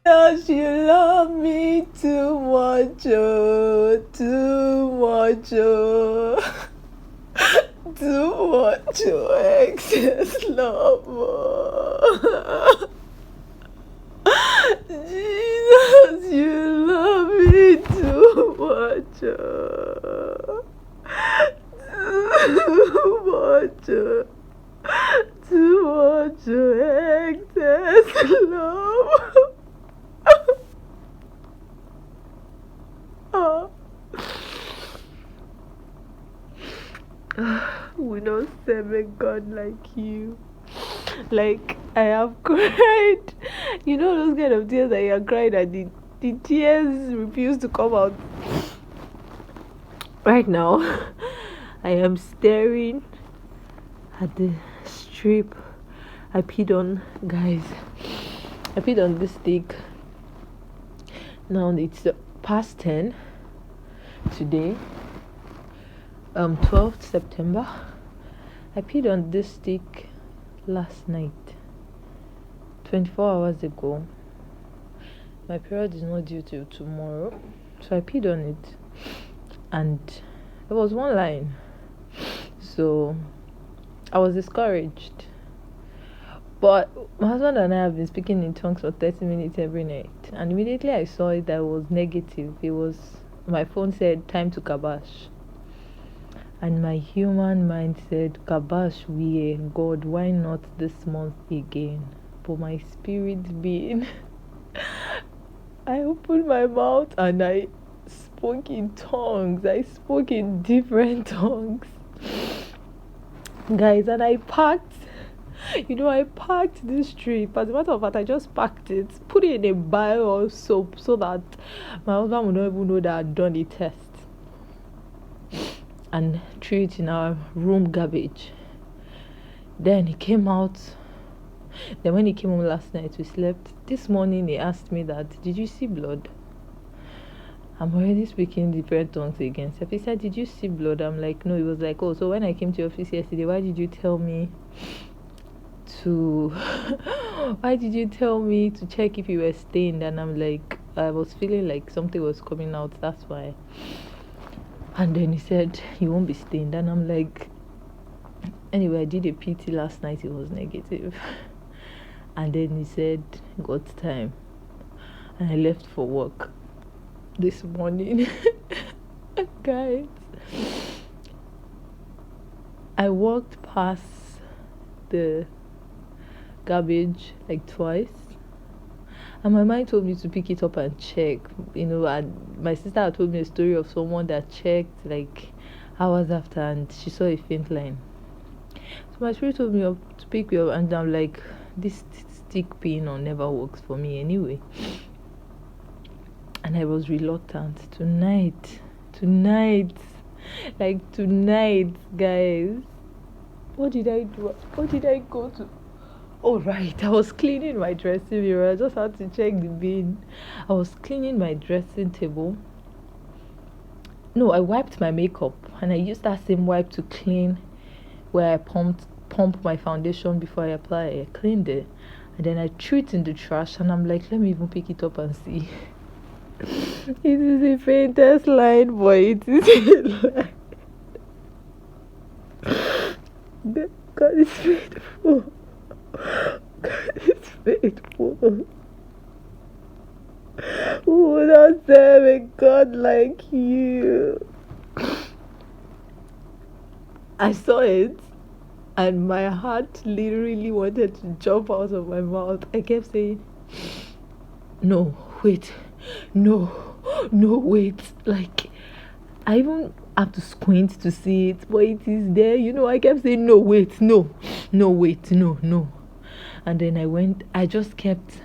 Cause you love me too much, oh, too much, oh, too much, oh, excess love, oh. Jesus, you love me too much, oh, too much, oh, too much, oh, excess love. Oh. We don't serve a God like you. Like, I have cried. You know those kind of tears that you are crying and the tears refuse to come out. Right now, I am staring at the strip I peed on, guys. I peed on this stick. Now it's past 10 today. 12th September. I peed on this stick last night, 24 hours ago. My period is not due till tomorrow, so I peed on it, and there was one line, so I was discouraged. But my husband and I have been speaking in tongues for 30 minutes every night, and immediately I saw it that was negative. It was, my phone said time to kabash. And my human mind said, Kabash, God, why not this month again? But my spirit being, I opened my mouth and I spoke in tongues. I spoke in different tongues. Guys, and I packed, I packed this trip. As a matter of fact, I just packed it, put it in a vial of soap so that my husband would not even know that I'd done the test. And threw it in our room garbage. Then he came out. Then when he came home last night, we slept. This morning he asked me that, did you see blood? I'm already speaking different tongues again. So he said, did you see blood? I'm like, no. He was like, oh, so when I came to your office yesterday, why did you tell me to check if you were stained? And I'm like, I was feeling like something was coming out, that's why. And then he said, you won't be stained. And I'm like, anyway, I did a PT last night. It was negative. And then he said, got time. And I left for work this morning. Guys, I walked past the garbage like twice. And my mind told me to pick it up and check, and my sister had told me a story of someone that checked like hours after and she saw a faint line. So my spirit told me to pick it up, and I'm like, this stick pin on never works for me anyway. And I was reluctant. Tonight, guys. What did I do? What did I go to? Oh, right. I was cleaning my dressing mirror. I just had to check the bin. I was cleaning my dressing table. No, I wiped my makeup and I used that same wipe to clean where I pump my foundation before I apply it. I cleaned it and then I threw it in the trash, and I'm like, let me even pick it up and see. It is the faintest line, boy. It is a line. God is faithful. God is faithful. Who would not serve a God like you? I saw it and my heart literally wanted to jump out of my mouth. I kept saying, no, wait, no, wait. Like, I even have to squint to see it, but it is there. I kept saying, no, wait, no, wait, no. And then I just kept,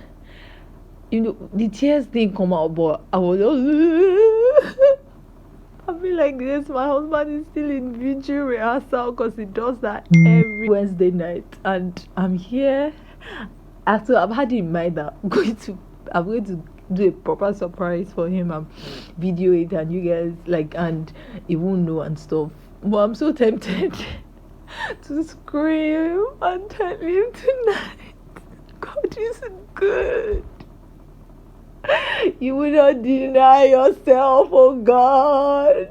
the tears didn't come out, but I was just, I feel like this. My husband is still in vigil rehearsal because he does that every Wednesday night. And I'm here. After I've had in mind that I'm going to do a proper surprise for him and video it, and you guys and he won't know and stuff. But I'm so tempted to scream and tell him tonight, God is good. You will not deny yourself, oh God.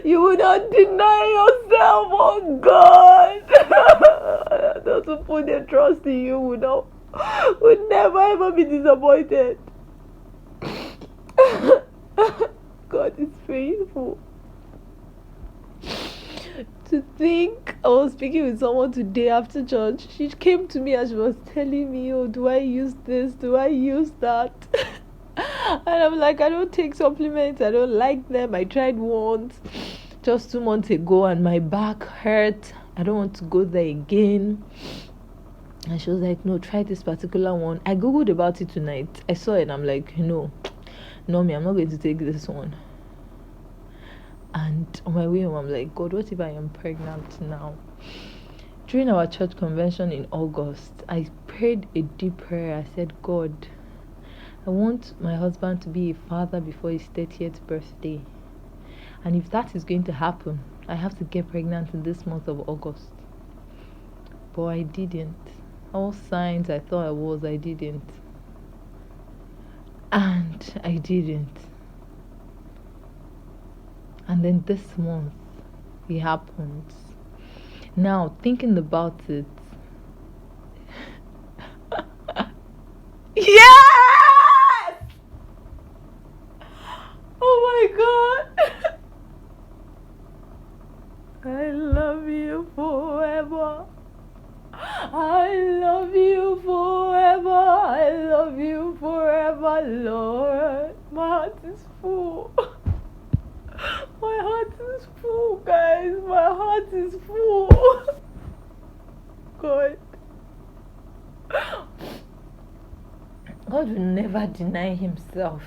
You will not deny yourself, oh God. Those who put their trust in you would never ever be disappointed. God is faithful. To think, I was speaking with someone today after church. She came to me and she was telling me, oh, do I use this? Do I use that? And I'm like, I don't take supplements. I don't like them. I tried once just 2 months ago and my back hurt. I don't want to go there again. And she was like, no, try this particular one. I googled about it tonight. I saw it and I'm like, no, me, I'm not going to take this one. And on my way home, I'm like, God, what if I am pregnant now? During our church convention in August, I prayed a deep prayer. I said, God, I want my husband to be a father before his 30th birthday. And if that is going to happen, I have to get pregnant in this month of August. But I didn't. All signs I thought I didn't. And I didn't. And then this month, it happens. Now, thinking about it. Yes! Oh my God! I love you forever. I love you forever. I love you forever, Lord. My heart is full. My heart is full, guys. My heart is full. God. God will never deny himself.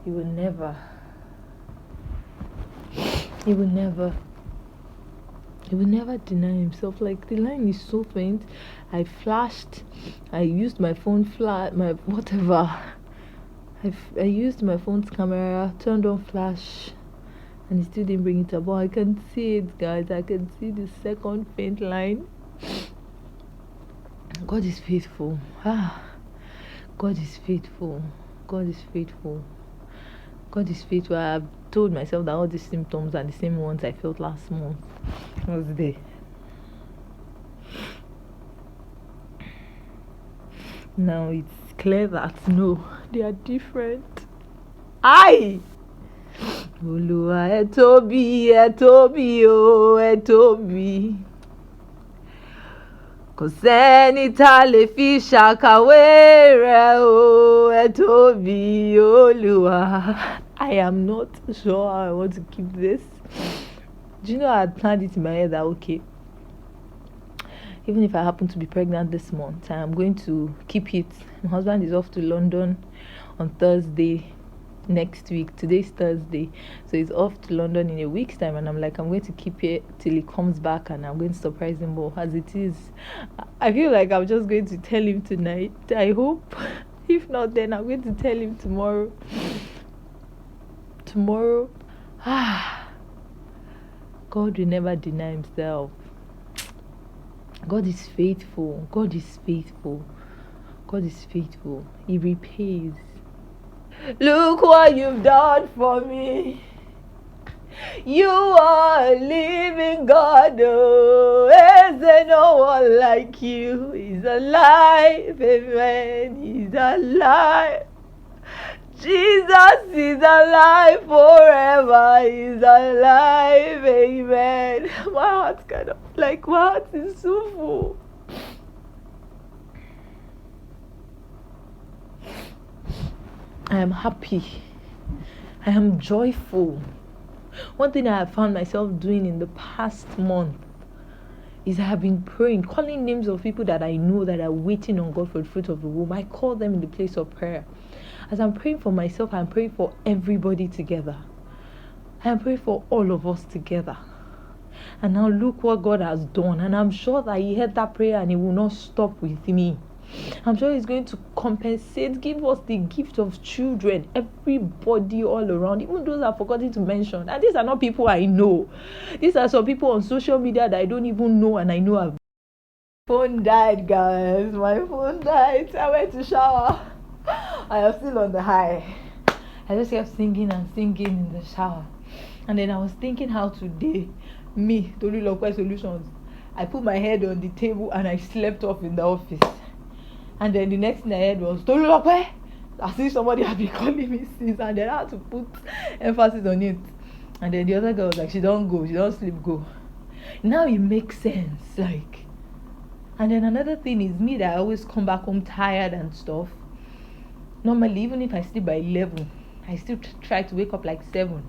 He will never. He will never deny himself. Like, the line is so faint. I flashed. I used my phone my whatever. I used my phone's camera, turned on flash, and it still didn't bring it up. But I can see it, guys. I can see the second faint line. God is faithful. God is faithful. God is faithful. God is faithful. I've told myself that all these symptoms are the same ones I felt last month. I was there. Now it's clear that no, they are different. Olúwa ẹ tóbi, o, ẹ tóbi. Kò sẹ́ni tá lè fi ṣàkàwé rẹ̀ o, ẹ tóbi, Olúwa. I am not sure how I want to keep this. Do you know, I had planned it in my head that, okay, even if I happen to be pregnant this month, I am going to keep it. My husband is off to London on Thursday next week. Today's Thursday, so he's off to London in a week's time, and I'm like, I'm going to keep it till he comes back, and I'm going to surprise him. But as it is, I feel like I'm just going to tell him tonight. I hope. If not, then I'm going to tell him tomorrow. God will never deny himself. God is faithful. God is faithful. God is faithful. He repays. Look what you've done for me. You are a living God. Oh, is there no one like you? He's alive, amen. He's alive. Jesus is alive forever. He's alive, amen. My heart is so full. I am happy. I am joyful. One thing I have found myself doing in the past month is I have been praying, calling names of people that I know that are waiting on God for the fruit of the womb. I call them in the place of prayer. As I'm praying for myself, I'm praying for everybody together. I'm praying for all of us together. And now look what God has done. And I'm sure that He heard that prayer and He will not stop with me. I'm sure He's going to compensate, give us the gift of children, everybody all around, even those I've forgotten to mention. And these are not people I know. These are some people on social media that I don't even know, and I know I've phone died, guys. My phone died. I went to shower. I am still on the high. I just kept singing and singing in the shower. And then I was thinking how today, me, Tolulope Solutions, I put my head on the table and I slept off in the office. And then the next thing I heard was, Tolulope! As if somebody had been calling me since. And then I had to put emphasis on it. And then the other girl was like, she don't go, she don't sleep, go. Now it makes sense, like. And then another thing is me that I always come back home tired and stuff. Normally, even if I sleep by 11, I still try to wake up like 7.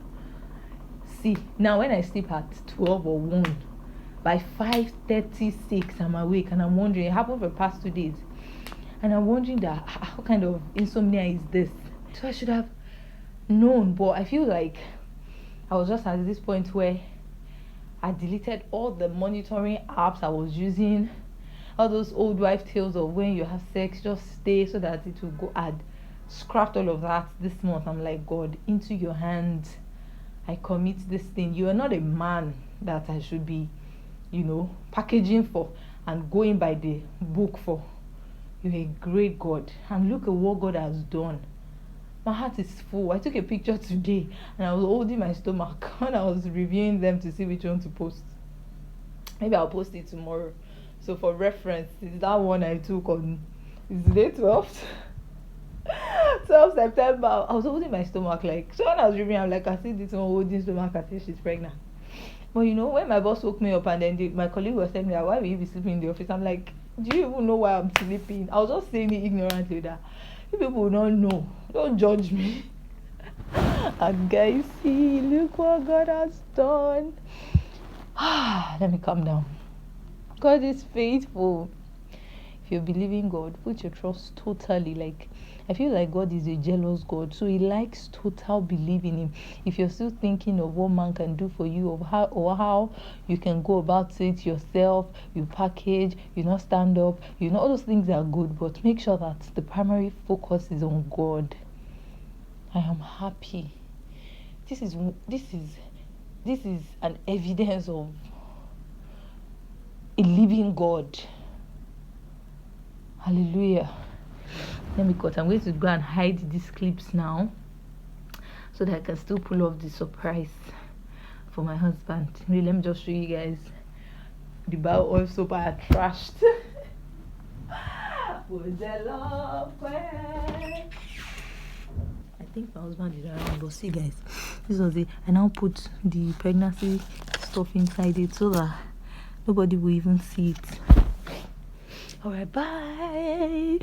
See, now when I sleep at 12 or 1, by 5:36 I'm awake and I'm wondering, it happened for the past 2 days. And I'm wondering that what kind of insomnia is this? So I should have known, but I feel like I was just at this point where I deleted all the monitoring apps I was using, all those old wife tales of when you have sex, just stay so that it will go. I'd scrapped all of that this month. I'm like, God, into your hands I commit this thing. You are not a man that I should be, packaging for and going by the book for. You're a great God. And look at what God has done. My heart is full. I took a picture today and I was holding my stomach when I was reviewing them to see which one to post. Maybe I'll post it tomorrow. So for reference, it's that one I took on, is today 12th? 12 September. I was holding my stomach like, so when I was reviewing, I'm like, I see this one holding stomach, I think she's pregnant. But when my boss woke me up and then my colleague was telling me that, why will you be sleeping in the office? I'm like, do you even know why I'm sleeping? I was just saying it ignorantly that you people don't know. Don't judge me. And guys, see, look what God has done. Let me calm down. God is faithful. If you believe in God, put your trust totally. Like, I feel like God is a jealous God, so He likes total belief in Him. If you're still thinking of what man can do for you, of how you can go about it yourself, you package, you not stand up, all those things are good, but make sure that the primary focus is on God. I am happy. This is an evidence of a living God. Hallelujah. Let me cut. I'm going to go and hide these clips now so that I can still pull off the surprise for my husband. Really, let me just show you guys the bar oil soap I had trashed. I think my husband is around, but see guys, this was it. I now put the pregnancy stuff inside it so that nobody will even see it. Alright, bye.